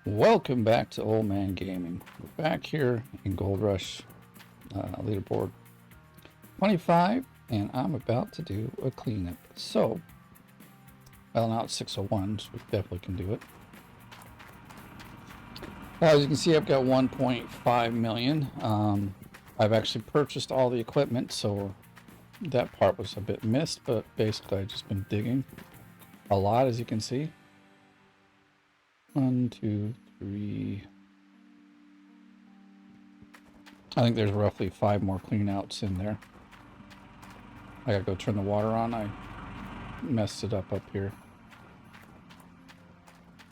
Welcome back to Oldman Gaming. We're back here in Gold Rush leaderboard 25, and I'm about to do a cleanup. So, well, now it's 601, so we definitely can do it. As you can see, I've got 1.5 million. I've actually purchased all the equipment, so that part was a bit missed, but basically I've just been digging a lot, as you can see. 1, 2, 3. I think there's roughly 5 more cleanouts in there. I gotta go turn the water on. I messed it up here.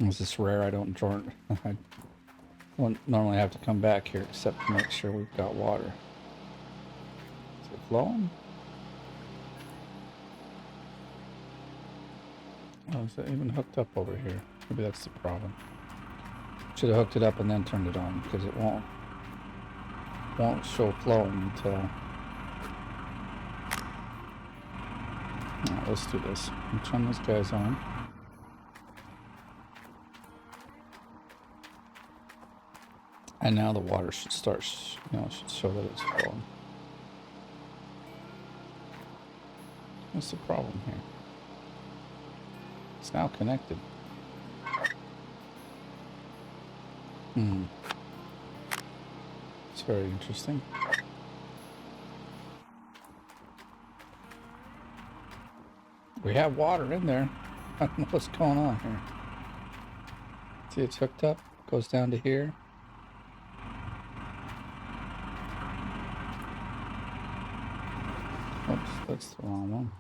This is rare. I don't normally have to come back here except to make sure we've got water. Is it flowing? Oh, is it even hooked up over here? Maybe that's the problem. Should have hooked it up and then turned it on, because it won't show flowing until... Alright, let's do this. I'll turn those guys on. And now the water should start, should show that it's flowing. What's the problem here? It's now connected. It's very interesting. We have water in there. I don't know what's going on here. See, it's hooked up. Goes down to here. Oops, that's the wrong one.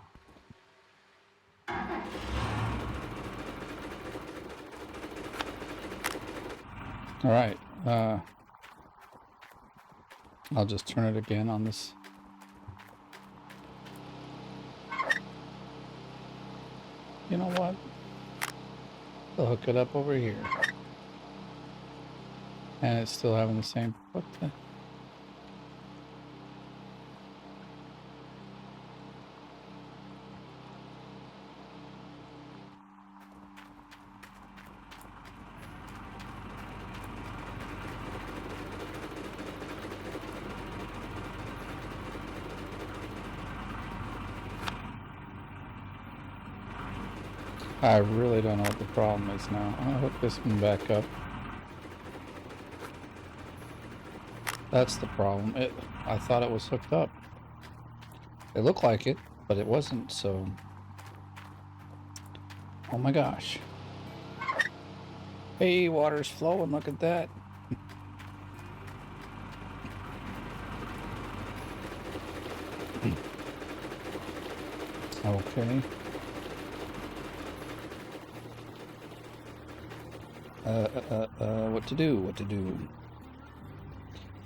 All right, I'll just turn it again on this. You know what? I'll hook it up over here. And it's still having the same... What the... I really don't know what the problem is now. I'll hook this one back up. That's the problem. I thought it was hooked up. It looked like it, but it wasn't, so... Oh my gosh. Hey, water's flowing, look at that. Okay. What to do?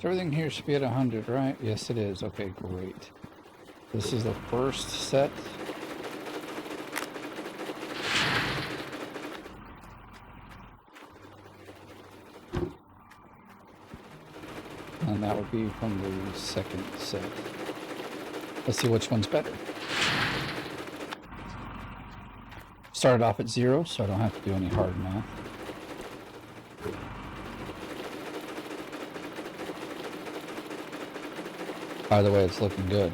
So everything here should be at 100, right? Yes, it is. Okay, great. This is the first set. And that would be from the second set. Let's see which one's better. Started off at 0, so I don't have to do any hard math. By the way, it's looking good.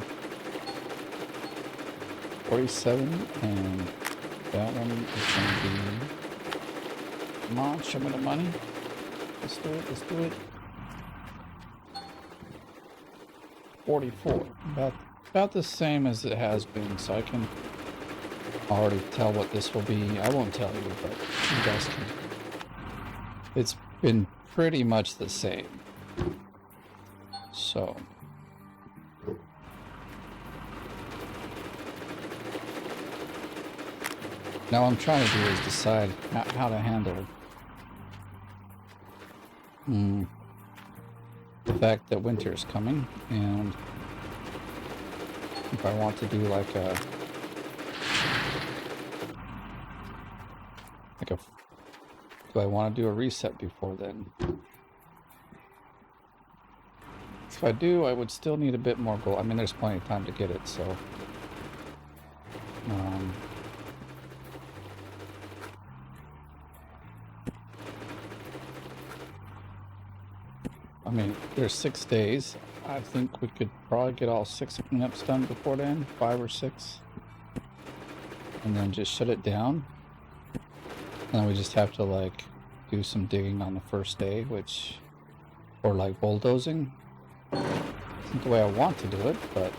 47, and that one is going to be... Come on, show me the money. Let's do it, let's do it. 44. About the same as it has been, so I can already tell what this will be. I won't tell you, but you guys can. It's been pretty much the same. So... Now what I'm trying to do is decide how to handle the fact that winter is coming, and if I want to do do I want to do a reset before then? If I do, I would still need a bit more gold. I mean, there's plenty of time to get it, so... I mean, there's 6 days. I think we could probably get all 6 cleanups done before then, 5 or 6. And then just shut it down. And then we just have to like do some digging on the first day, which, or like bulldozing. Isn't the way I want to do it, but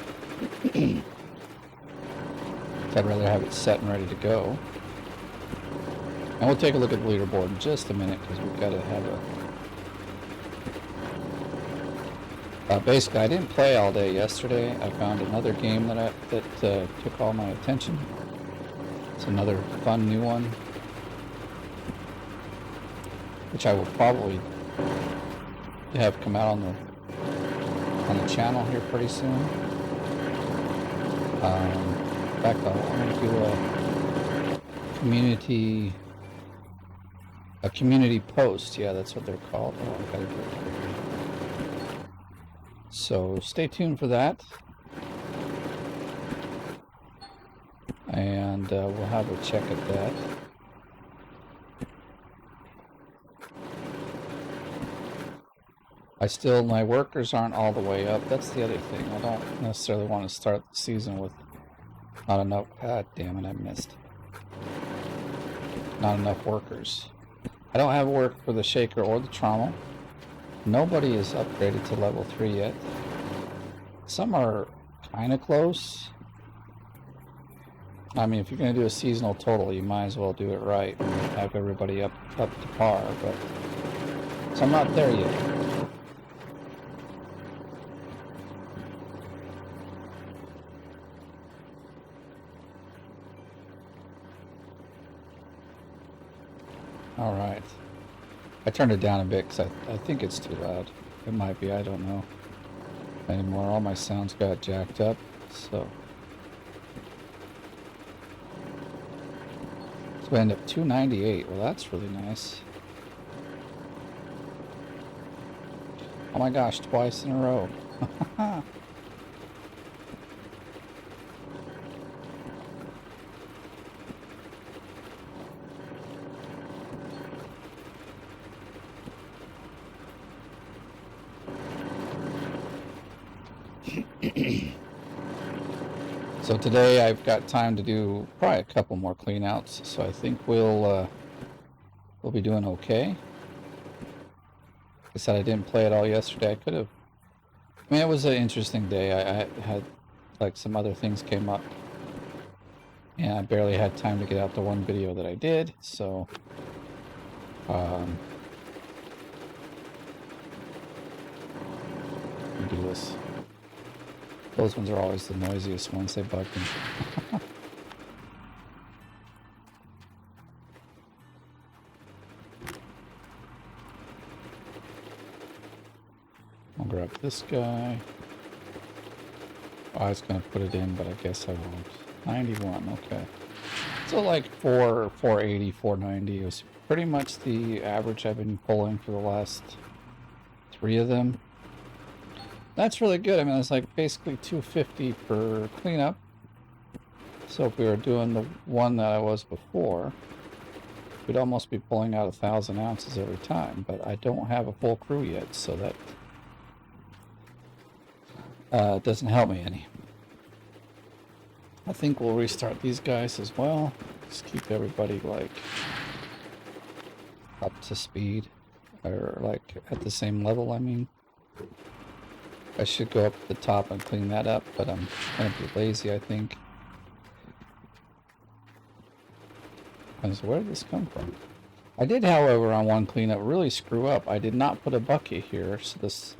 I'd rather have it set and ready to go. And we'll take a look at the leaderboard in just a minute because we've got to have a... basically, I didn't play all day yesterday. I found another game that took all my attention. It's another fun new one, which I will probably have come out on the channel here pretty soon. In fact, I'm going to do a community post. Yeah, that's what they're called. Oh, I gotta get it. So stay tuned for that, and we'll have a check at that. My workers aren't all the way up. That's the other thing. I don't necessarily want to start the season with not enough. God damn it, I missed. Not enough workers. I don't have work for the shaker or the trommel. Nobody is upgraded to level 3 yet. Some are kind of close. I mean, if you're going to do a seasonal total, you might as well do it right and have everybody up to par. But so I'm not there yet. All right. I turned it down a bit because I think it's too loud. It might be, I don't know anymore. All my sounds got jacked up, so we end up 298. Well, that's really nice. Oh my gosh, twice in a row. So today I've got time to do probably a couple more clean outs, so I think we'll be doing okay. Like I said, I didn't play it all yesterday. I could have. I mean, it was an interesting day. I had like some other things came up, and I barely had time to get out the one video that I did. So, let me do this. Those ones are always the noisiest ones. They bug me. I'll grab this guy. I was going to put it in, but I guess I won't. 91, okay. So like 480, 490 is pretty much the average I've been pulling for the last 3 of them. That's really good. I mean, it's like basically 250 per cleanup. So if we were doing the one that I was before, we'd almost be pulling out 1,000 ounces every time. But I don't have a full crew yet, so that doesn't help me any. I think we'll restart these guys as well. Just keep everybody like up to speed, or like at the same level, I mean. I should go up to the top and clean that up, but I'm going to be lazy, I think. So where did this come from? I did, however, on one cleanup really screw up. I did not put a bucket here, so this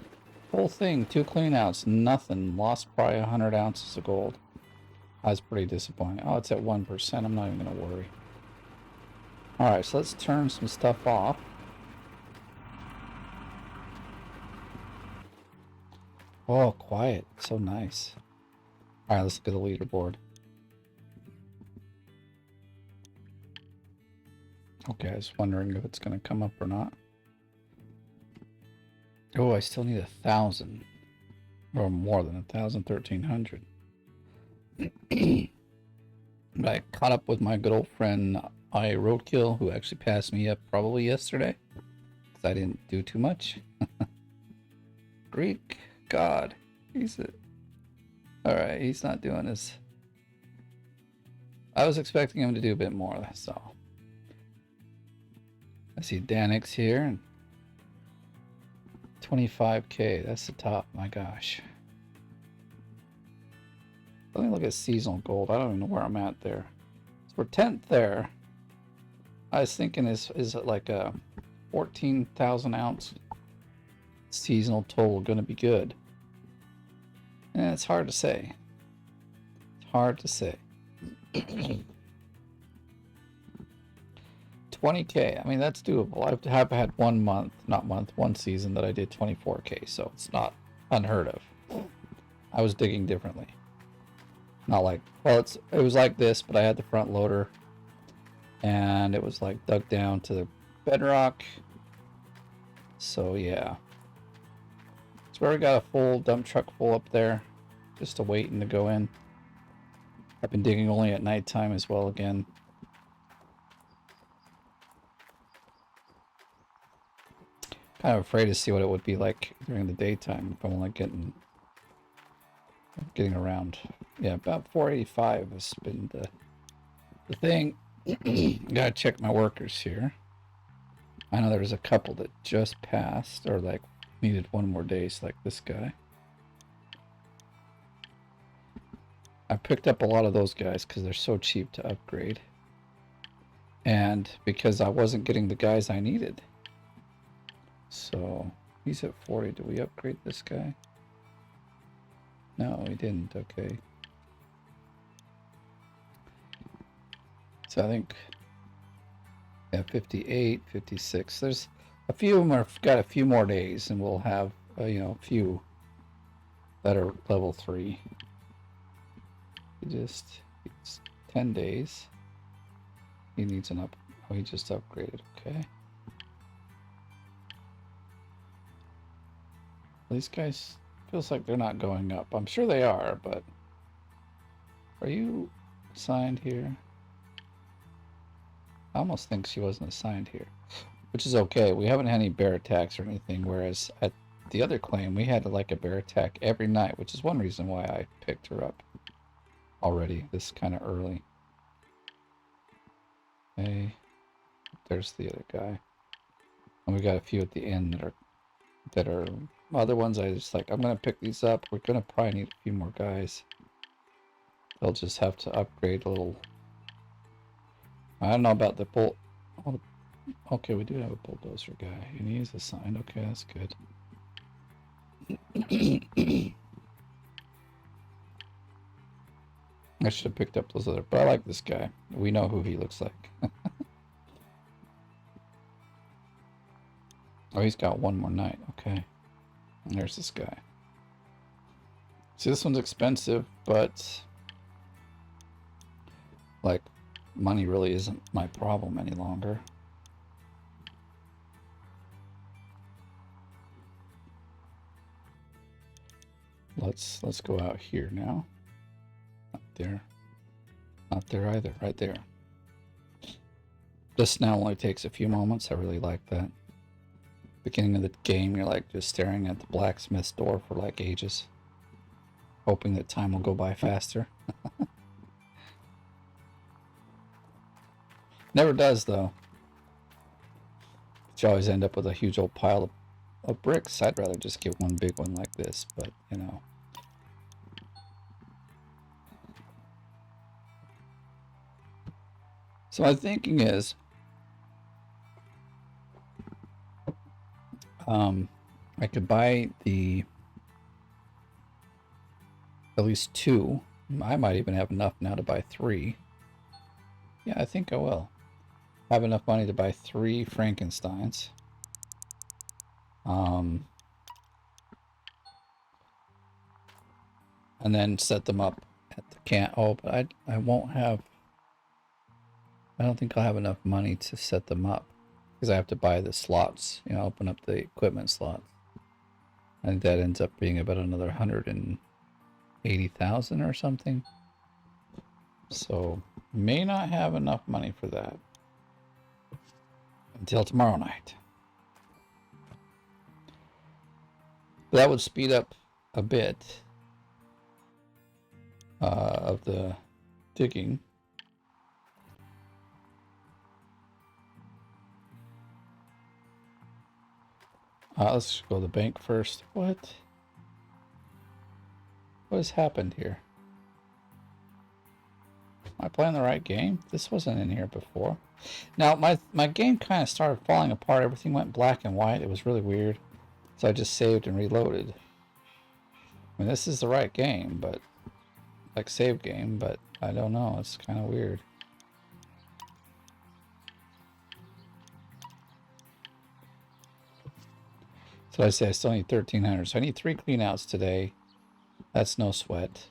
whole thing, 2 cleanouts, nothing. Lost probably 100 ounces of gold. I was pretty disappointed. Oh, it's at 1%. I'm not even going to worry. Alright, so let's turn some stuff off. Oh, quiet. So nice. Alright, let's look at the leaderboard. Okay, I was wondering if it's going to come up or not. Oh, I still need 1,000. Or more than 1,000, 1,300. But I caught up with my good old friend Roadkill, who actually passed me up probably yesterday. Because I didn't do too much. Greek god. He's it. All right, he's not doing his. I was expecting him to do a bit more. That's all. I see Danix here, and 25k. That's the top. My gosh. Let me look at seasonal gold. I don't even know where I'm at there. So we're 10th there. I was thinking is it like a 14,000 ounce seasonal total going to be good? And it's hard to say. It's hard to say. 20k. I mean, that's doable. I have had one season that I did 24k, so it's not unheard of. I was digging differently. Not like, well, it was like this, but I had the front loader, and it was like dug down to the bedrock. So yeah, it's where we got a full dump truck full up there, just waiting to go in. I've been digging only at nighttime as well again. Kind of afraid to see what it would be like during the daytime if I'm only getting around. Yeah, about 485 has been the thing. Gotta check my workers here. I know there's a couple that just passed or like needed one more day, like this guy. I picked up a lot of those guys because they're so cheap to upgrade, and because I wasn't getting the guys I needed. So he's at 40. Do we upgrade this guy? No, we didn't. Okay. So I think, yeah, 58, 56. There's a few of them have got a few more days, and we'll have you know, a few that are level 3. It's 10 days. He needs an up. Oh, he just upgraded. Okay. These guys feels like they're not going up. I'm sure they are, but are you assigned here? I almost think she wasn't assigned here, which is okay. We haven't had any bear attacks or anything, whereas at the other claim we had like a bear attack every night, which is one reason why I picked her up already this kind of early. Okay, there's the other guy, and we got a few at the end that are other ones. I just like, I'm gonna pick these up. We're gonna probably need a few more guys. They'll just have to upgrade a little. I don't know about the bull. Oh, okay, we do have a bulldozer guy, and he is assigned. Okay, that's good. I should have picked up those other, but I like this guy. We know who he looks like. Oh, he's got one more night. Okay. And there's this guy. See, this one's expensive, but like, money really isn't my problem any longer. Let's go out here now. Not there. Not there either. Right there. This now only takes a few moments. I really like that. Beginning of the game, you're like just staring at the blacksmith's door for like ages, hoping that time will go by faster. Never does, though. But you always end up with a huge old pile of bricks. I'd rather just get one big one like this, but you know. So my thinking is, I could buy at least 2. I might even have enough now to buy 3. Yeah, I think I will. Have enough money to buy 3 Frankensteins. And then set them up at the camp. Oh, but I won't have. I don't think I'll have enough money to set them up because I have to buy the slots. You know, open up the equipment slots. I think that ends up being about another 180,000 or something. So may not have enough money for that until tomorrow night. But that would speed up a bit of the digging. Let's go to the bank first. What? What has happened here? Am I playing the right game? This wasn't in here before. Now, my game kind of started falling apart. Everything went black and white. It was really weird. So I just saved and reloaded. I mean, this is the right game, but... like, save game, but I don't know. It's kind of weird. So I say I still need 1,300. So I need 3 cleanouts today. That's no sweat.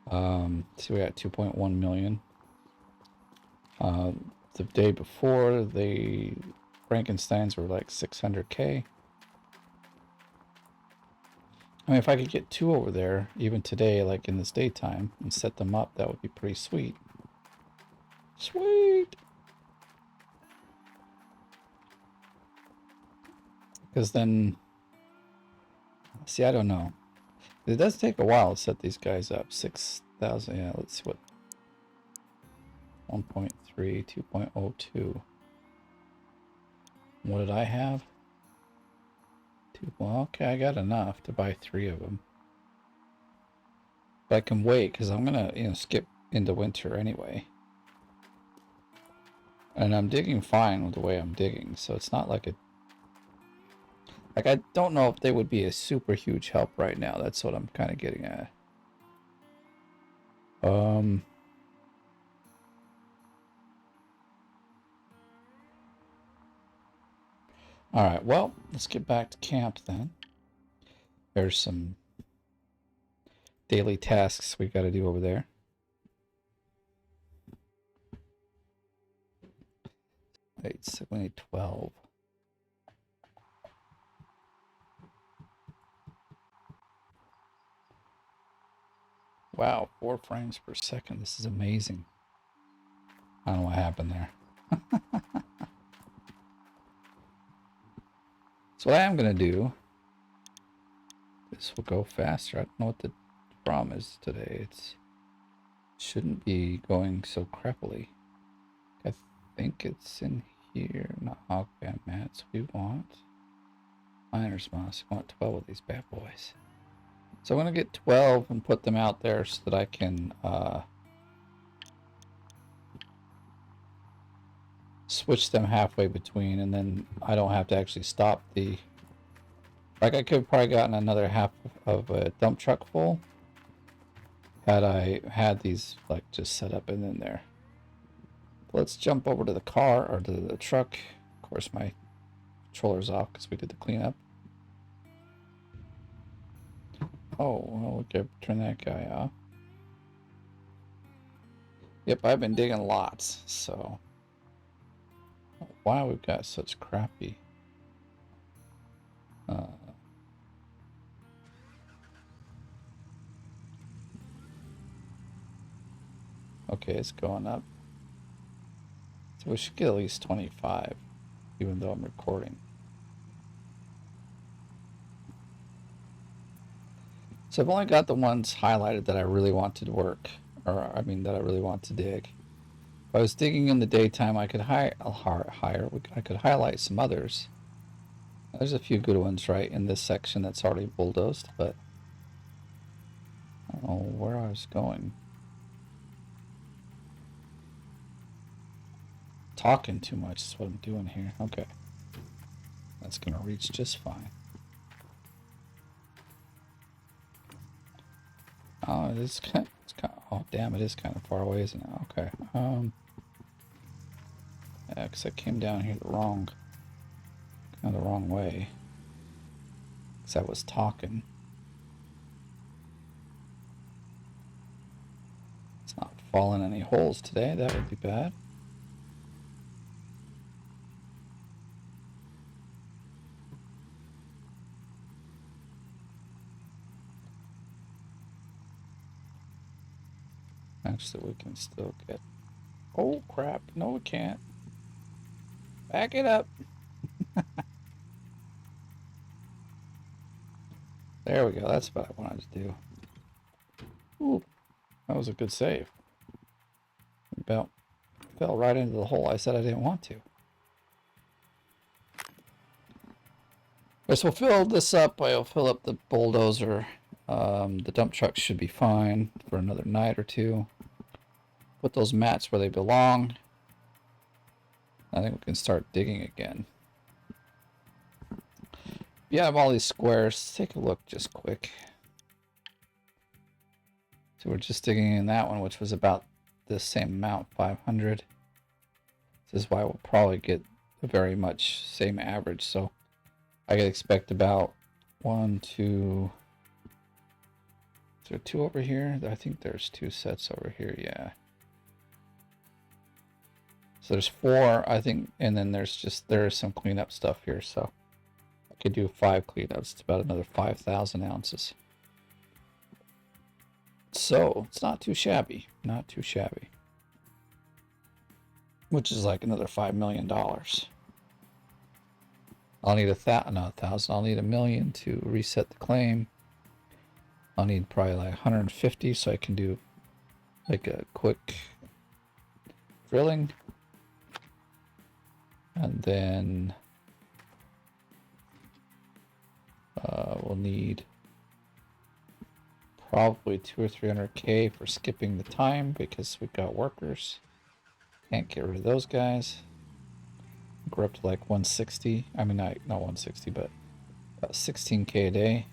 See, we got 2.1 million. The day before, the Frankensteins were like 600K. I mean, if I could get 2 over there, even today, like in this daytime, and set them up, that would be pretty sweet. Sweet! Because then, see, I don't know. It does take a while to set these guys up. 6,000, yeah, let's see what. 1.3, 2.02. What did I have? 2, well, okay, I got enough to buy 3 of them. But I can wait, because I'm going to, skip into winter anyway. And I'm digging fine with the way I'm digging, so it's not like like, I don't know if they would be a super huge help right now. That's what I'm kind of getting at. Alright, well, let's get back to camp then. There's some daily tasks we got to do over there. Wait, so we need 12. Wow, 4 frames per second. This is amazing. I don't know what happened there. So what I am going to do, this will go faster. I don't know what the problem is today. It shouldn't be going so crappily. I think it's in here. No, okay, mats we want. Miner's moss. We want 12 of these bad boys. So I'm going to get 12 and put them out there so that I can switch them halfway between, and then I don't have to actually stop the... like, I could have probably gotten another half of a dump truck full had I had these, like, just set up and in there. Let's jump over to the car, or to the truck. Of course, my controller's off because we did the cleanup. Oh, well, we could turn that guy off. Yep, I've been digging lots, so... wow, we've got such crappy... okay, it's going up. So we should get at least 25, even though I'm recording. So I've only got the ones highlighted that I really want to work, or I mean that I really want to dig. If I was digging in the daytime, I could I could highlight some others. There's a few good ones right in this section that's already bulldozed, but I don't know where I was going. Talking too much is what I'm doing here. Okay. That's gonna reach just fine. Oh, it's kind of, oh damn, it is kind of far away, isn't it? Okay. Yeah, because I came down here the wrong way. Because I was talking. It's not falling any holes today. That would be bad. Actually, we can still get... oh, crap. No, we can't. Back it up. There we go. That's what I wanted to do. Ooh, that was a good save. About fell right into the hole I said I didn't want to. Guess we'll fill this up. I'll fill up the bulldozer. The dump truck should be fine for another night or two. Put those mats where they belong. I think we can start digging again. Yeah, I have all these squares. Let's take a look just quick. So we're just digging in that one, which was about the same amount, 500. This is why we'll probably get a very much same average. So I could expect about 1, 2. Is there 2 over here? I think there's 2 sets over here. Yeah. So there's 4, I think, and then there's some cleanup stuff here. So I could do 5 cleanups. It's about another 5,000 ounces. So it's not too shabby. Not too shabby. Which is like another $5 million. I'll need 1,000. I'll need 1 million to reset the claim. I'll need probably like 150 so I can do like a quick drilling. And then we'll need probably 200 or 300K for skipping the time because we've got workers. Can't get rid of those guys. We're up to like 160. I mean, not 160, but about 16K a day.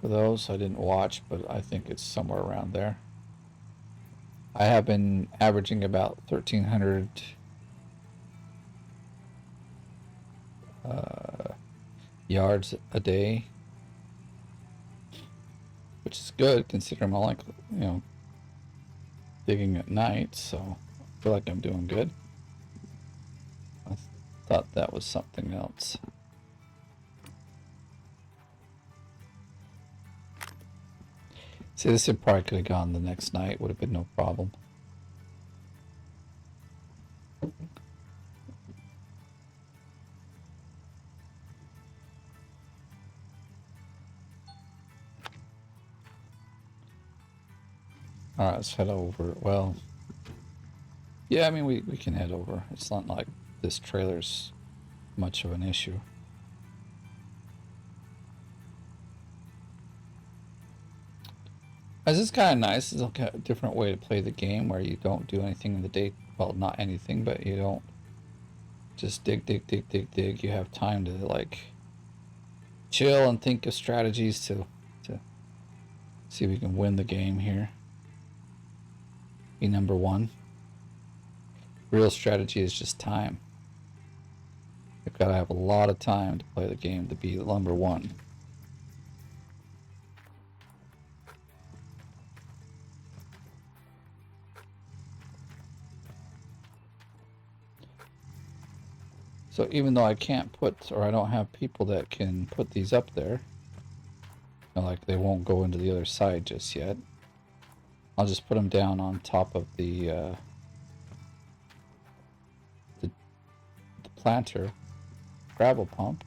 For those, I didn't watch, but I think it's somewhere around there. I have been averaging about 1,300 yards a day, which is good considering I like, digging at night, so I feel like I'm doing good. I thought that was something else. See, this probably could have gone the next night, would have been no problem. Alright, let's head over. Well, yeah, I mean, we can head over. It's not like this trailer's much of an issue. This is kind of nice. It's like a different way to play the game where you don't do anything in the day. Well, not anything, but you don't just dig. You have time to like chill and think of strategies to see if we can win the game here. Be number 1. Real strategy is just time. You've got to have a lot of time to play the game to be number 1. So even though I can't put, or I don't have people that can put these up there, like they won't go into the other side just yet, I'll just put them down on top of the planter gravel pump,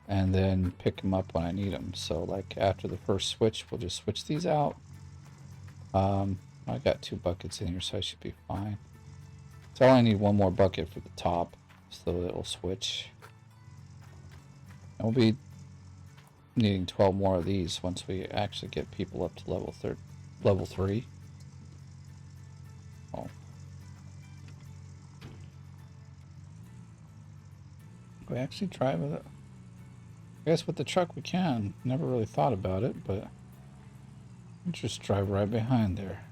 and then pick them up when I need them. So like after the first switch, we'll just switch these out. I got 2 buckets in here, so I should be fine. So I only need 1 more bucket for the top, so that it'll switch. And we'll be needing 12 more of these once we actually get people up to level 3. Oh. We actually drive with it. I guess with the truck we can. Never really thought about it, but we'll just drive right behind there.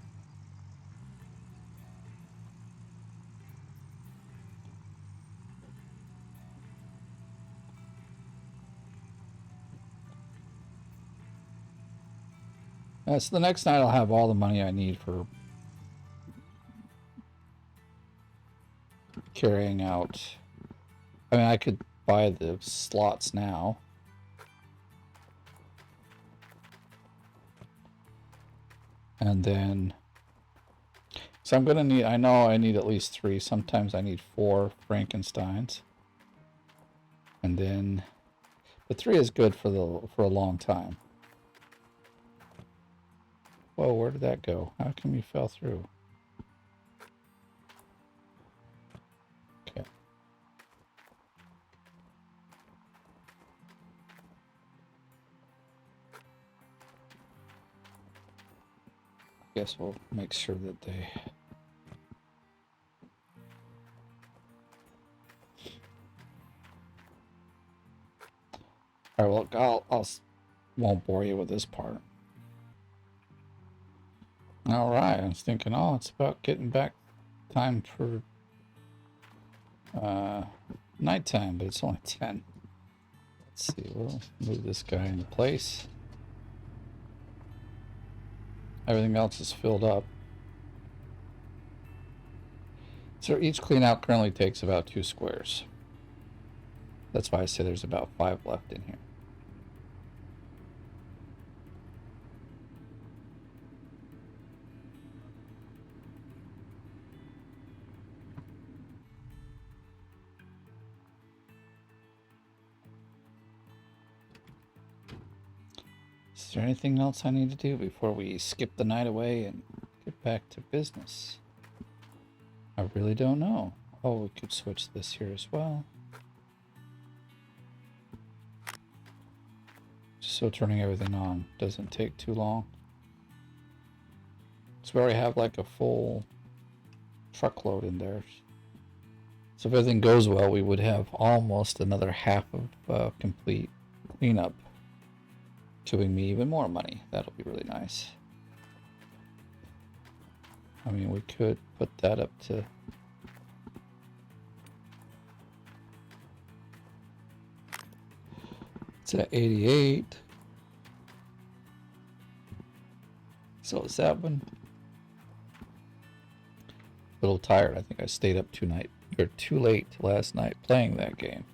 So the next night I'll have all the money I need for carrying out. I mean, I could buy the slots now. And then, so I'm gonna need, I know I need at least 3, sometimes I need 4 Frankensteins. And then the 3 is good for a long time. Whoa, where did that go? How come you fell through? Okay. Guess we'll make sure that they... Alright, well, I'll won't bore you with this part. Alright, I was thinking, oh, it's about getting back time for nighttime, but it's only 10. Let's see, we'll move this guy into place. Everything else is filled up. So each clean out currently takes about 2 squares. That's why I say there's about 5 left in here. Is there anything else I need to do before we skip the night away and get back to business? I really don't know. Oh, we could switch this here as well. So turning everything on doesn't take too long. So we already have like a full truckload in there. So if everything goes well, we would have almost another half of complete cleanup, giving me even more money. That'll be really nice. I mean, we could put that up to... It's at 88. So is that one? A little tired. I think I stayed up too late last night playing that game.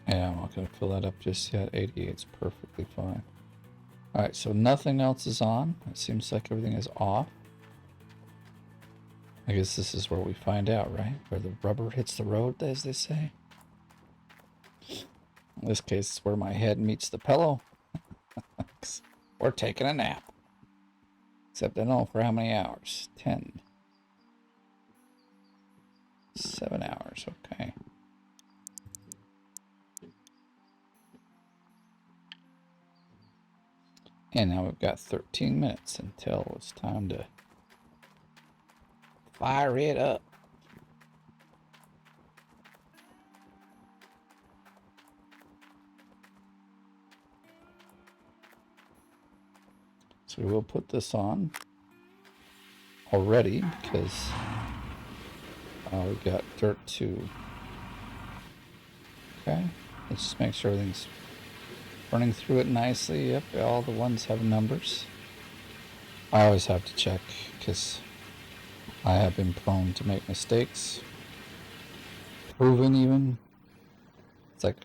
Yeah, I'm not going to fill that up just yet. 88 is perfectly fine. Alright, so nothing else is on. It seems like everything is off. I guess this is where we find out, right? Where the rubber hits the road, as they say. In this case, it's where my head meets the pillow. We're taking a nap. Except I don't know for how many hours. 10. 7 hours, okay. And now we've got 13 minutes until it's time to fire it up. So we'll put this on already because we got dirt too. Okay, let's just make sure everything's running through it nicely. Yep, all the ones have numbers. I always have to check because I have been prone to make mistakes. Proven even. It's like,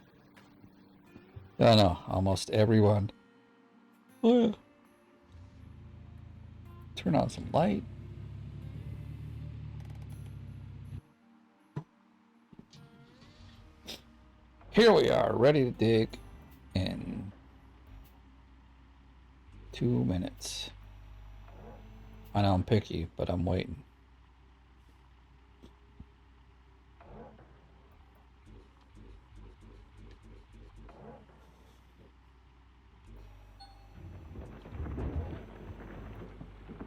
I don't know, almost everyone. Oh yeah. Turn on some light. Here we are, ready to dig in 2 minutes. I know I'm picky, but I'm waiting.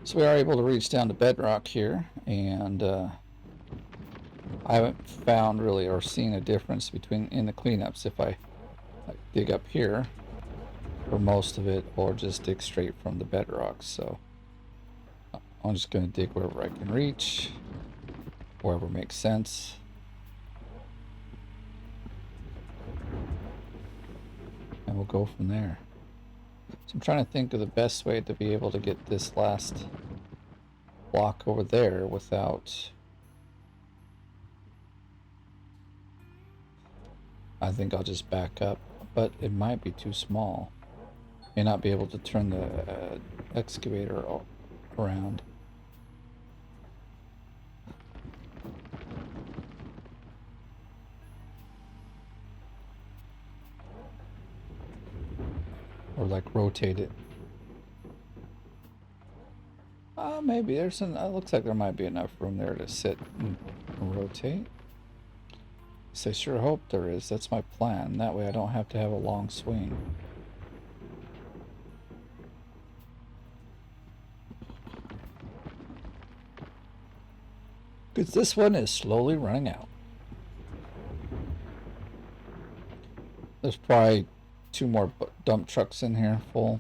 So we are able to reach down to bedrock here, and I haven't found really or seen a difference between in the cleanups if I dig up here for most of it or just dig straight from the bedrock. So I'm just going to dig wherever I can reach, wherever makes sense. And we'll go from there. So I'm trying to think of the best way to be able to get this last block over there without... I think I'll just back up, but it might be too small. May not be able to turn the excavator around. Or like rotate it. Maybe there's an. It looks like there might be enough room there to sit and rotate. So I sure hope there is. That's my plan. That way I don't have to have a long swing. Because this one is slowly running out. There's probably 2 more dump trucks in here full.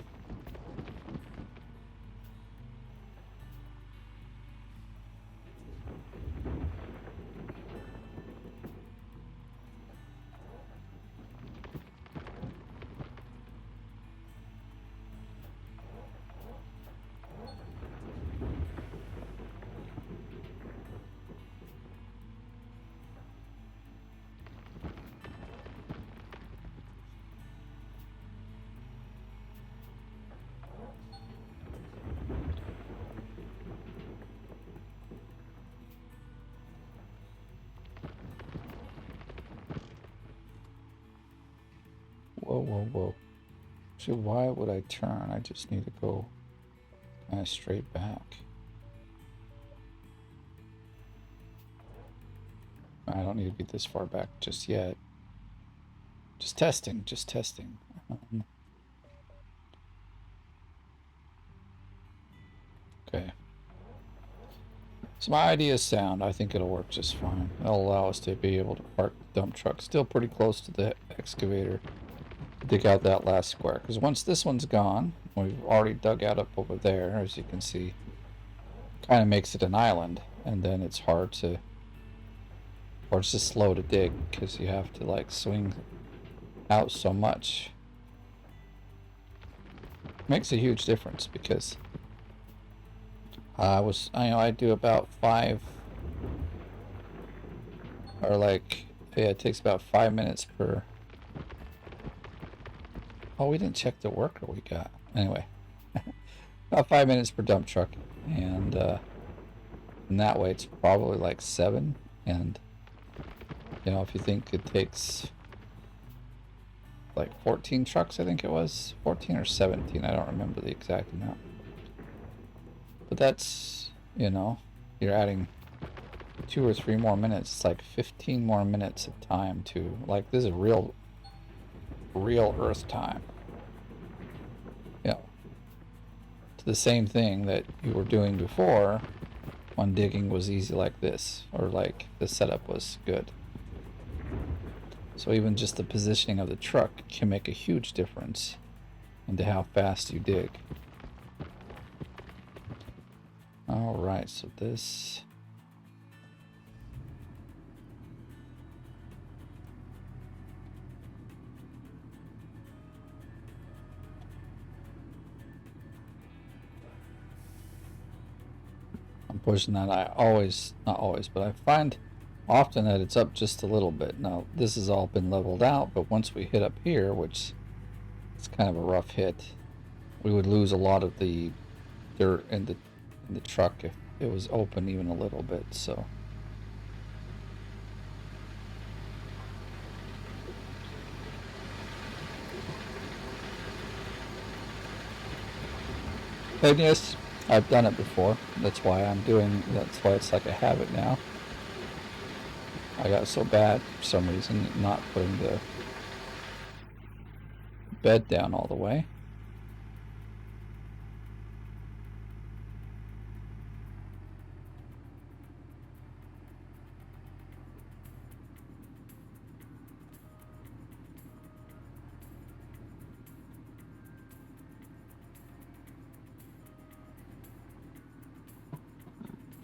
Whoa, whoa, whoa. So why would I turn? I just need to go kind of straight back. I don't need to be this far back just yet. Just testing, just testing. Okay. So my idea is sound. I think it'll work just fine. It'll allow us to be able to park the dump truck still pretty close to the excavator. Dig out that last square. Because once this one's gone, we've already dug out up over there, as you can see. Kind of makes it an island. And then it's hard to... Or it's just slow to dig because you have to like swing out so much. Makes a huge difference because I do about 5 or like, yeah, it takes about 5 minutes per. Oh, we didn't check the worker we got. Anyway, about 5 minutes per dump truck, and that way it's probably like 7. And you know, if you think it takes like 14 trucks, I think it was 14 or 17. I don't remember the exact amount. But that's, you know, you're adding 2 or 3 more minutes. It's like 15 more minutes of time to, like, this is real Earth time. You know, to the same thing that you were doing before when digging was easy like this, or like the setup was good. So even just the positioning of the truck can make a huge difference into how fast you dig. Alright, so this... I'm pushing that. Not always, but I find often that it's up just a little bit. Now, this has all been leveled out, but once we hit up here, which it's kind of a rough hit, we would lose a lot of the dirt in the truck if it was open even a little bit. So and yes, I've done it before. That's why it's like a habit now. I got so bad for some reason not putting the bed down all the way.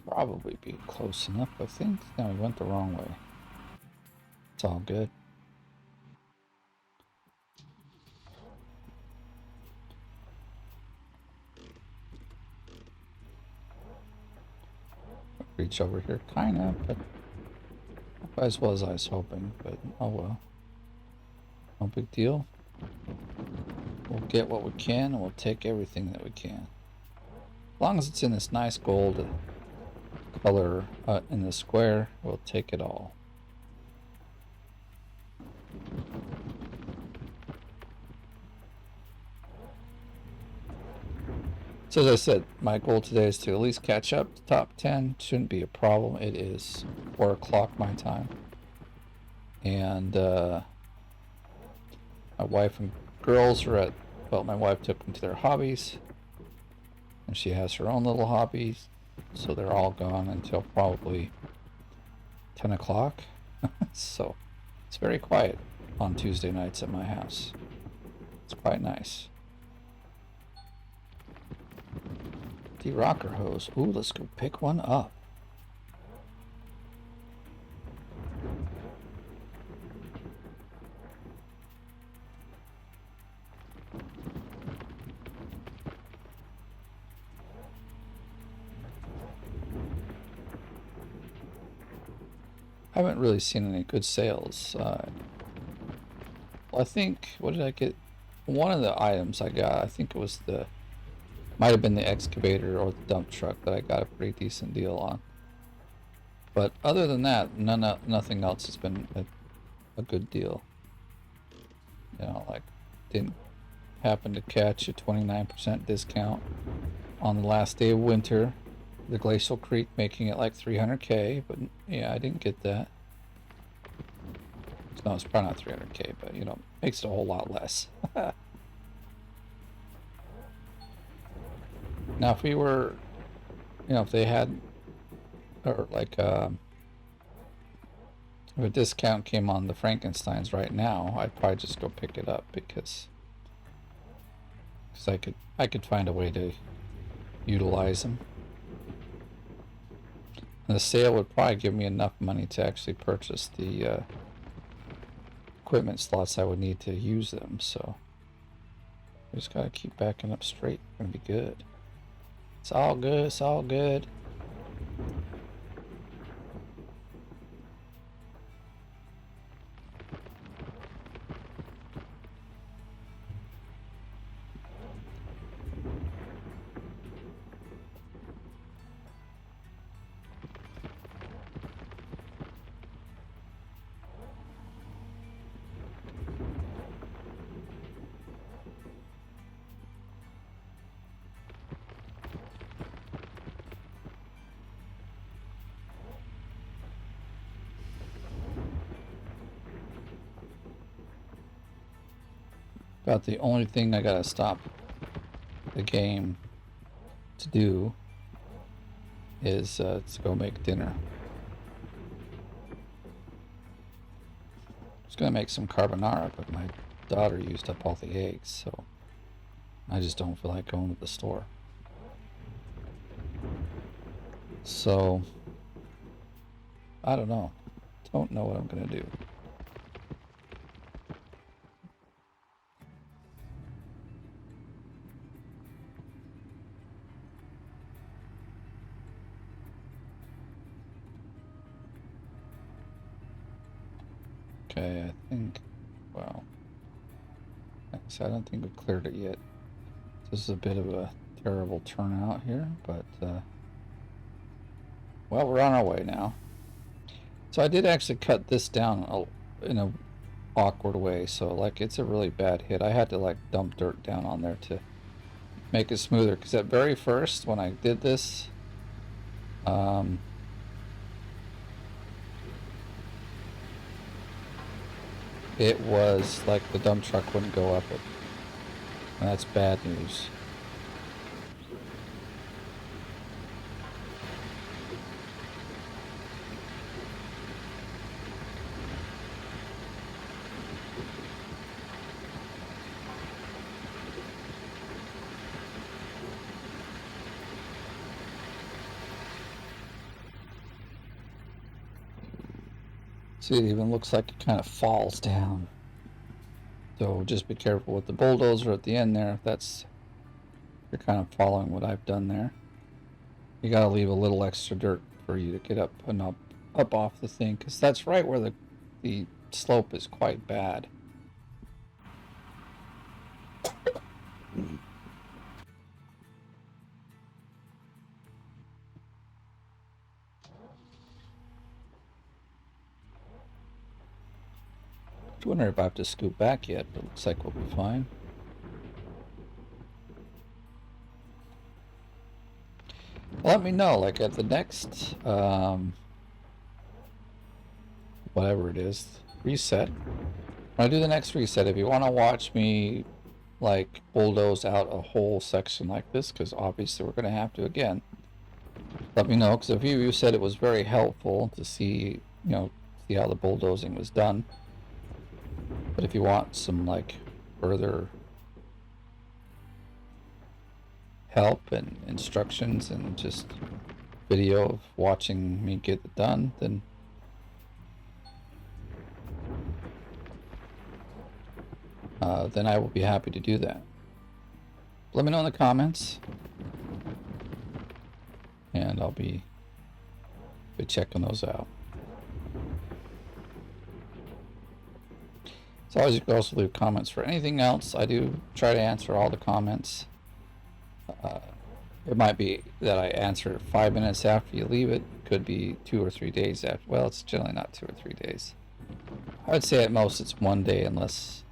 Probably be close enough, I think. No, we went the wrong way. It's all good. Reach over here, kinda, but not as well as I was hoping, but oh well. No big deal. we'll get what we can, and we'll take everything that we can. As long as it's in this nice gold color in the square, we'll take it all. So as I said, my goal today is to at least catch up to top 10. Shouldn't be a problem. It is 4 o'clock my time. And my wife and girls are at, well, my wife took them to their hobbies. And she has her own little hobbies. So they're all gone until probably 10 o'clock. So it's very quiet on Tuesday nights at my house. It's quite nice. The rocker hose. Ooh, let's go pick one up. I haven't really seen any good sales. Well, I think, what did I get? One of the items I got, I think it was might have been the excavator or the dump truck that I got a pretty decent deal on. But other than that, nothing else has been a good deal. You know, like, didn't happen to catch a 29% discount on the last day of winter. The Glacial Creek making it like 300K, but yeah, I didn't get that. No, it's probably not 300K, but you know, makes it a whole lot less. Now, if we were, you know, if they had, or like, if a discount came on the Frankensteins right now, I'd probably just go pick it up because I could find a way to utilize them. And the sale would probably give me enough money to actually purchase the equipment slots I would need to use them. So we just gotta keep backing up straight. We're gonna be good. It's all good. It's all good. About the only thing I gotta stop the game to do is to go make dinner. I was gonna make some carbonara, but my daughter used up all the eggs, so I just don't feel like going to the store. So I don't know. Don't know what I'm gonna do. Okay, I think, well, I don't think we've cleared it yet. This is a bit of a terrible turnout here, but, well, we're on our way now. So I did actually cut this down in a awkward way, so, like, it's a really bad hit. I had to, like, dump dirt down on there to make it smoother, because at very first, when I did this, it was like the dump truck wouldn't go up it. And that's bad news. See, it even looks like it kind of falls down. So just be careful with the bulldozer at the end there. You're kind of following what I've done there. You gotta leave a little extra dirt for you to get up and up off the thing, because that's right where the slope is quite bad. was wondering if I have to scoot back yet, but looks like we'll be fine. Let me know, like at the next, whatever it is, reset. When I do the next reset, if you want to watch me, like, bulldoze out a whole section like this, because obviously we're going to have to again, let me know, because a few of you said it was very helpful to see, see how the bulldozing was done. But if you want some, like, further help and instructions and just video of watching me get it done, then I will be happy to do that. Let me know in the comments, and I'll be checking those out. As always, you can also leave comments for anything else. I do try to answer all the comments. It might be that I answer 5 minutes after you leave it. Could be 2 or 3 days after. Well, it's generally not 2 or 3 days. I would say at most it's 1 day, unless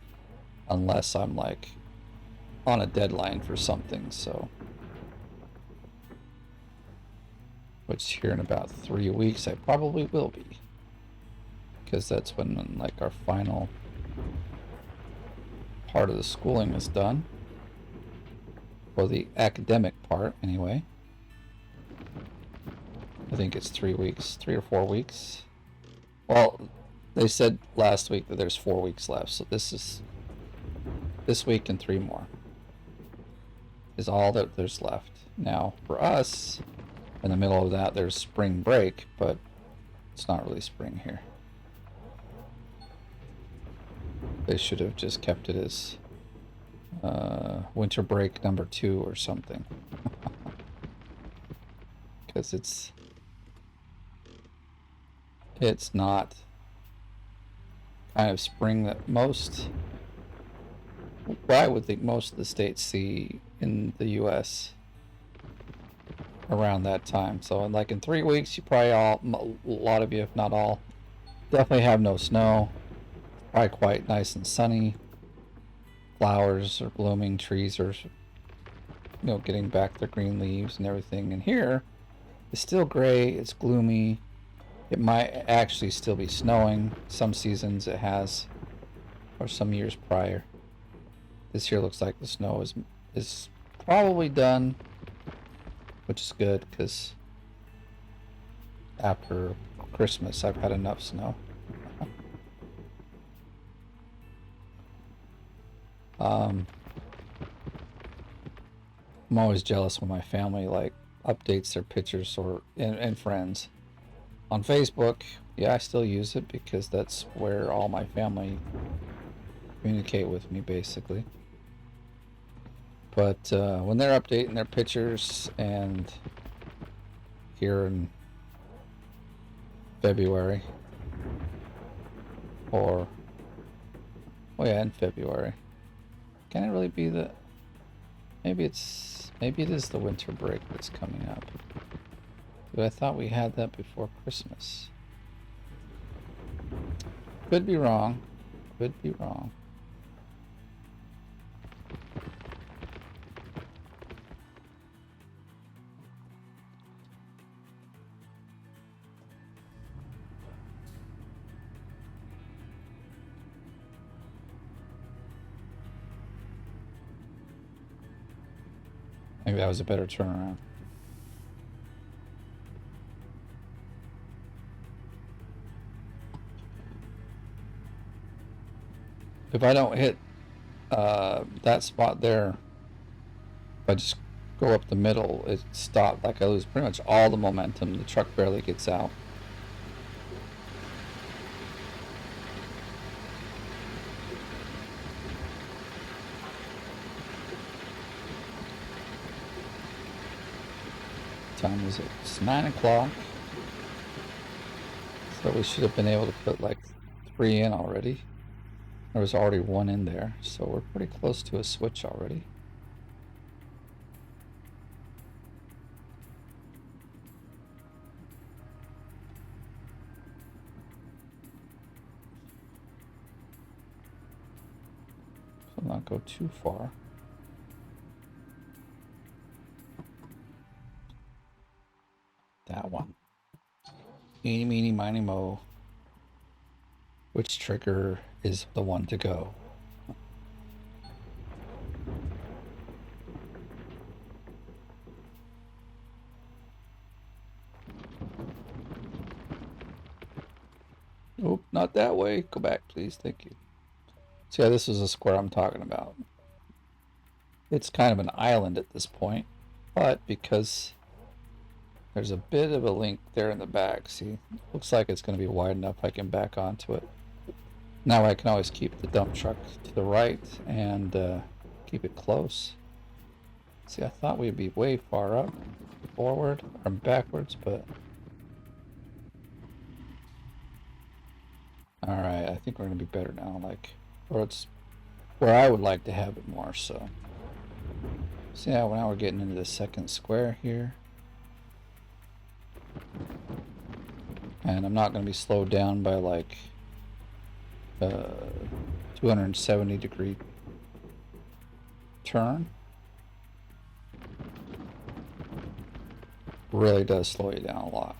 I'm like on a deadline for something. So, which here in about 3 weeks I probably will be, because that's when like our final part of the schooling is done. For the academic part, anyway. I think it's 3 weeks, 3 or 4 weeks. Well, they said last week that there's 4 weeks left, so this week and 3 more is all that there's left. Now, for us, in the middle of that, there's spring break, but it's not really spring here. They should have just kept it as winter break number 2 or something. Because it's not kind of spring that I would think most of the states see in the US around that time. So like in 3 weeks, you probably a lot of you, if not all, definitely have no snow. Probably quite nice and sunny. Flowers are blooming, trees are, getting back their green leaves and everything. And here, it's still gray, it's gloomy. It might actually still be snowing. Some seasons it has, or some years prior. This year looks like the snow is probably done, which is good, because after Christmas I've had enough snow. I'm always jealous when my family like updates their pictures and friends on Facebook. Yeah, I still use it because that's where all my family communicate with me, basically. But when they're updating their pictures, and here in February, in February. Can it really be the... Maybe it is the winter break that's coming up. But I thought we had that before Christmas. Could be wrong. Could be wrong. Maybe that was a better turnaround. If I don't hit that spot there, if I just go up the middle, it stopped. Like I lose pretty much all the momentum. The truck barely gets out. Time is it? It's 9 o'clock. So we should have been able to put like 3 in already. There was already 1 in there, so we're pretty close to a switch already. will not go too far. That one. Eeny, meeny, miny, mo. Which trigger is the one to go? Nope, not that way. Go back, please. Thank you. So yeah, this is a square I'm talking about. It's kind of an island at this point, but because there's a bit of a link there in the back, see, looks like it's going to be wide enough I can back onto it. Now I can always keep the dump truck to the right and keep it close. See, I thought we'd be way far up, forward, or backwards, but... Alright, I think we're going to be better now, like, or it's where I would like to have it more, so... See, yeah, now we're getting into the second square here. And I'm not going to be slowed down by, like, 270-degree turn. Really does slow you down a lot.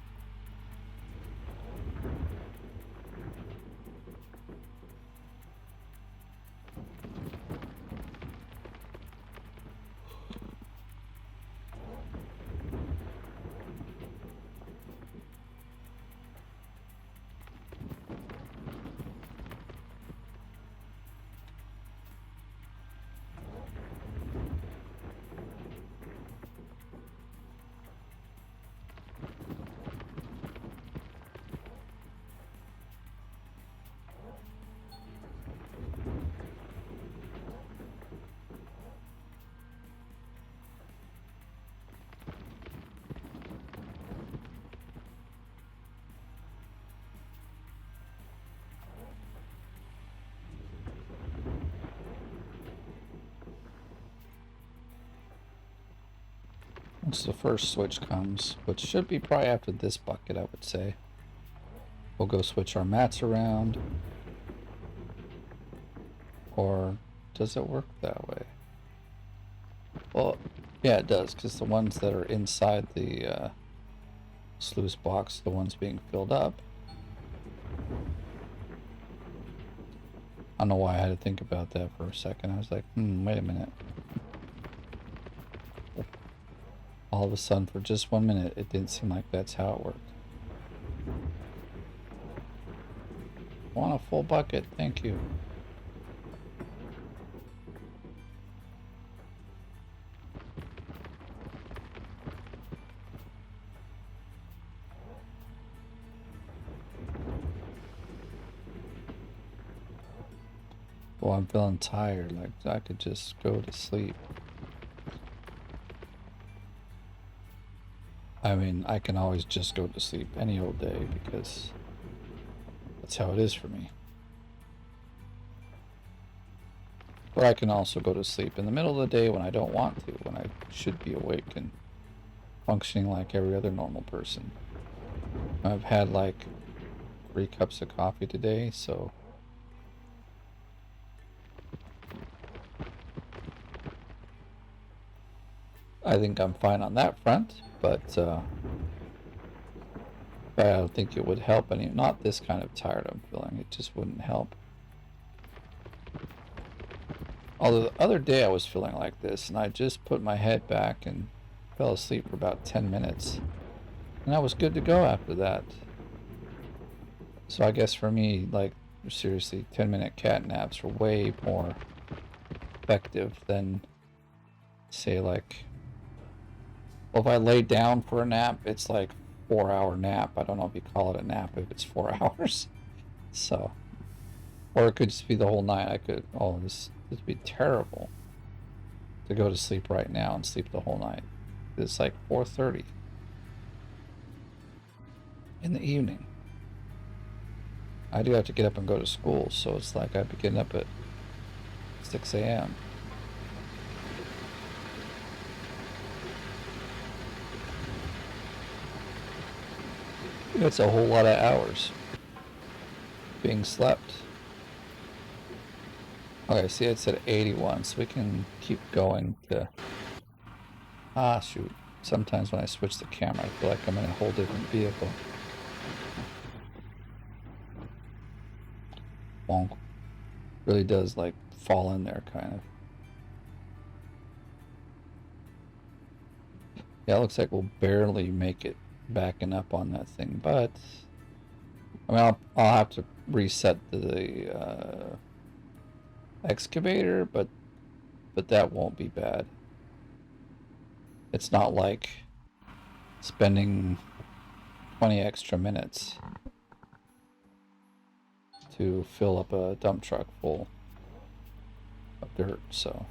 Once the first switch comes, which should be probably after this bucket, I would say, we'll go switch our mats around. Or does it work that way? Well, yeah, it does, because the ones that are inside the sluice box, the ones being filled up. I don't know why I had to think about that for a second. I was like, wait a minute. All of a sudden, for just 1 minute, it didn't seem like that's how it worked. I want a full bucket, thank you. Well, I'm feeling tired, like I could just go to sleep. I mean, I can always just go to sleep any old day because that's how it is for me. But I can also go to sleep in the middle of the day when I don't want to, when I should be awake and functioning like every other normal person. I've had like 3 cups of coffee today, so I think I'm fine on that front, but I don't think it would help any. Not this kind of tired I'm feeling. It just wouldn't help. Although the other day I was feeling like this, and I just put my head back and fell asleep for about 10 minutes. And I was good to go after that. So I guess for me, like, seriously, 10-minute cat naps are way more effective than, say, like... Well, if I lay down for a nap, it's like 4-hour nap. I don't know if you call it a nap if it's 4 hours. So, or it could just be the whole night. I could, oh, this would be terrible to go to sleep right now and sleep the whole night. It's like 4:30 in the evening. I do have to get up and go to school, so it's like I'd be getting up at 6 a.m. It's a whole lot of hours being slept. Okay, see, it said 81, so we can keep going to... Ah, shoot. Sometimes when I switch the camera, I feel like I'm in a whole different vehicle. Bonk. Really does, like, fall in there, kind of. Yeah, it looks like we'll barely make it backing up on that thing, but... I mean, I'll have to reset the excavator, but that won't be bad. It's not like spending 20 extra minutes to fill up a dump truck full of dirt, so...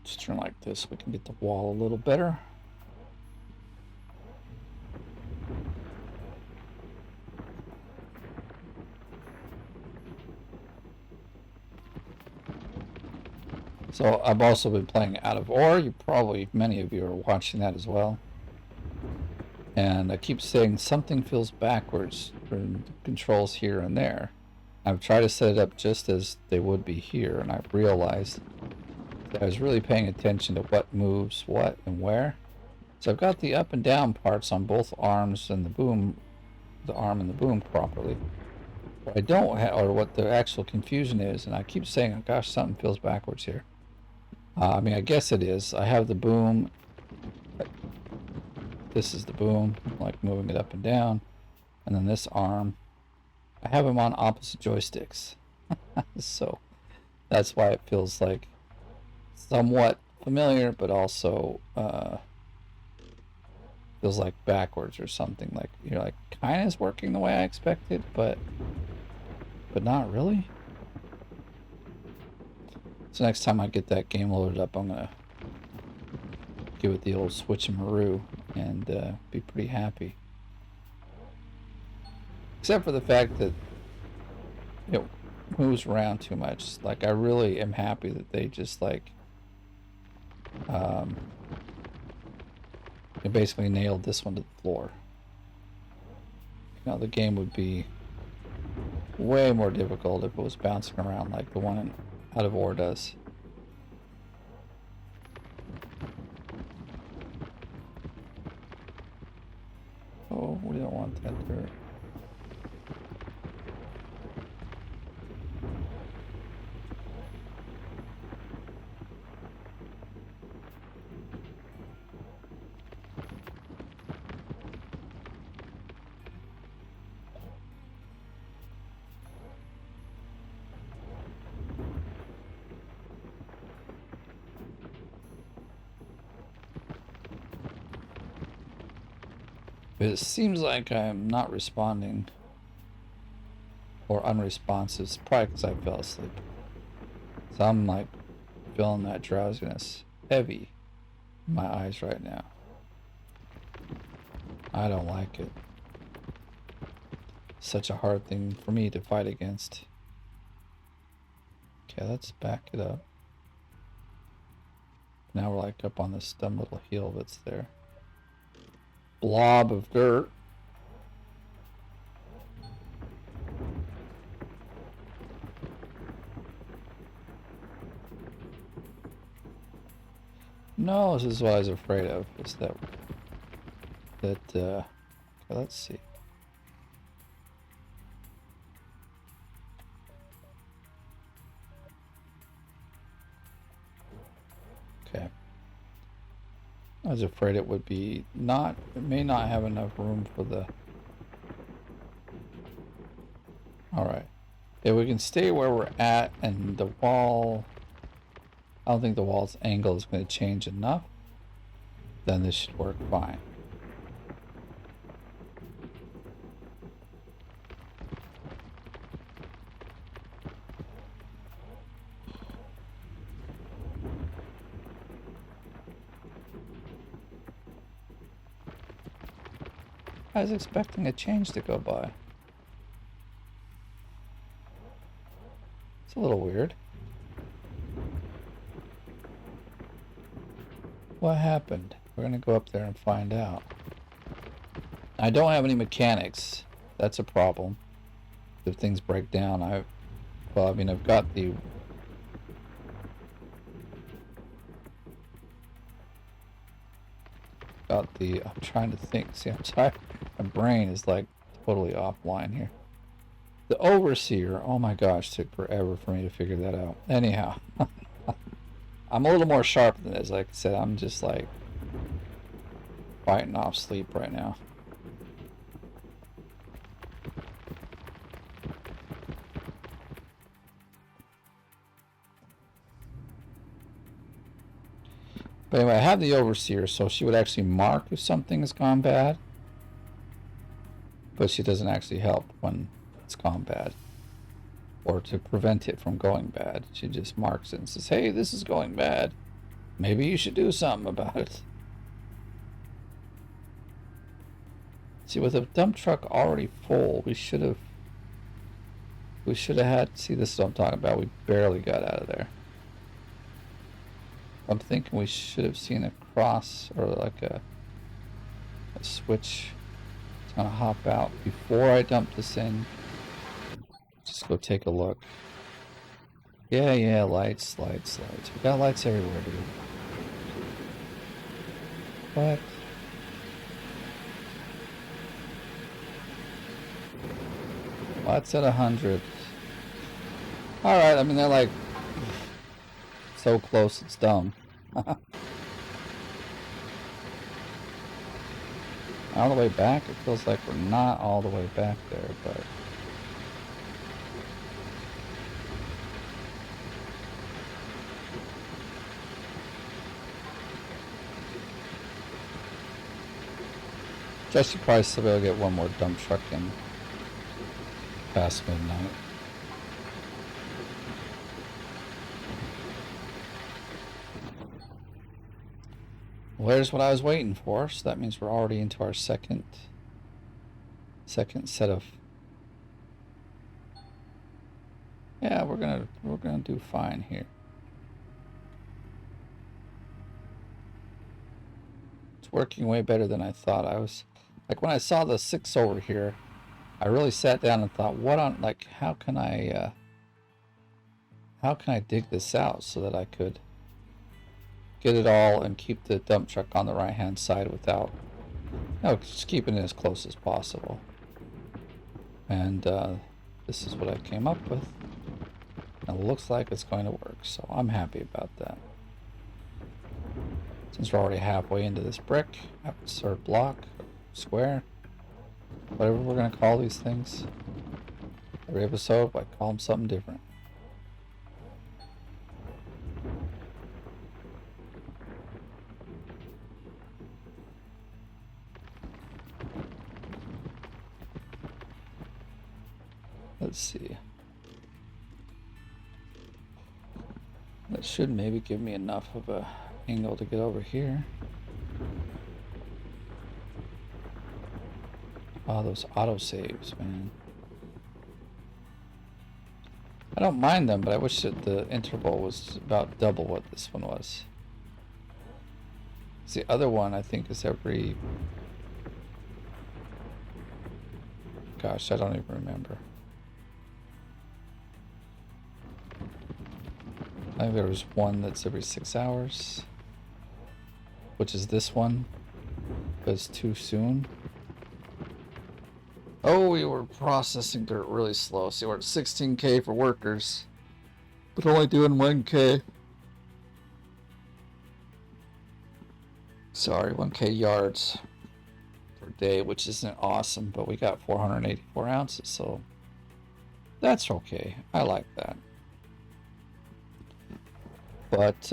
Just turn like this so we can get the wall a little better. So I've also been playing Out of Ore. Many of you are watching that as well. And I keep saying something feels backwards from the controls here and there. I've tried to set it up just as they would be here, and I've realized that I was really paying attention to what moves what and where. So I've got the up and down parts on both arms and the arm and the boom properly. What I don't have, or what the actual confusion is, and I keep saying, oh gosh, something feels backwards here. I mean, I guess it is. I have the boom. This is the boom, like moving it up and down. And then this arm, I have them on opposite joysticks. So that's why it feels like somewhat familiar, but also feels like backwards or something. Like, you're like, kind of is working the way I expected, but not really. So next time I get that game loaded up, I'm gonna give it the old switch-a-maroo and be pretty happy. Except for the fact that it moves around too much. Like, I really am happy that they just like they basically nailed this one to the floor. Now the game would be way more difficult if it was bouncing around like the one in Out of Ore does. Oh, we don't want that dirt. It seems like I'm not responding or unresponsive. It's probably because I fell asleep. So I'm like feeling that drowsiness heavy in my eyes right now. I don't like it. Such a hard thing for me to fight against. Okay, let's back it up. Now we're like up on this dumb little hill that's there. Blob of dirt. No, this is what I was afraid of. Is that okay, let's see. Okay. I was afraid it would be not, it may not have enough room for the... Alright. If we can stay where we're at and the wall... I don't think the wall's angle is going to change enough. Then this should work fine. I was expecting a change to go by. It's a little weird. What happened? We're gonna go up there and find out. I don't have any mechanics. That's a problem. If things break down, I've got the... I'm trying to think. See, I'm tired. My brain is like totally offline here. The overseer, oh my gosh, took forever for me to figure that out. Anyhow, I'm a little more sharp than this. Like I said, I'm just like fighting off sleep right now. But anyway, I have the overseer, so she would actually mark if something has gone bad. But she doesn't actually help when it's gone bad. Or to prevent it from going bad. She just marks it and says, hey, this is going bad. Maybe you should do something about it. See, with a dump truck already full, we should have had, see, this is what I'm talking about. We barely got out of there. I'm thinking we should have seen a cross or like a switch. It's gonna hop out before I dump this in. Just go take a look. Yeah, lights. We got lights everywhere, dude. What? Lights at 100. Alright, I mean, they're like so close, it's dumb. All the way back? It feels like we're not all the way back there, but... Just probably still be able to get one more dump truck in past midnight. Well, there's what I was waiting for, so that means we're already into our second set of... Yeah, we're gonna do fine here. It's working way better than I thought. I was like, when I saw the 6 over here, I really sat down and thought, what on, like, how can I dig this out so that I could get it all and keep the dump truck on the right hand side without, just keeping it as close as possible. And this is what I came up with, and it looks like it's going to work, so I'm happy about that. Since we're already halfway into this brick, or block, square, whatever we're going to call these things. Every episode, I call them something different. Let's see. That should maybe give me enough of a angle to get over here. Oh, those autosaves, man. I don't mind them, but I wish that the interval was about double what this one was. The other one, I think, is every... Gosh, I don't even remember. I think there was one that's every 6 hours, which is this one, but it's too soon. Oh, we were processing dirt really slow. See, we're at 16K for workers, but only doing 1K. Sorry, 1K yards per day, which isn't awesome, but we got 484 ounces, so that's okay. I like that. But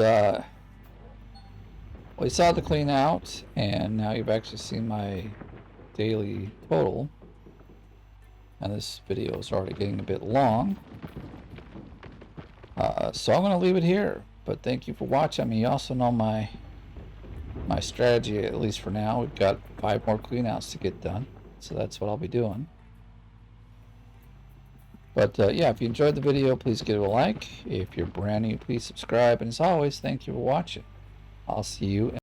we saw the clean out, and now you've actually seen my daily total. And this video is already getting a bit long. So I'm going to leave it here. But thank you for watching. I mean, you also know my strategy, at least for now. We've got 5 more clean outs to get done. So that's what I'll be doing. But yeah, if you enjoyed the video, please give it a like. If you're brand new, please subscribe. And as always, thank you for watching. I'll see you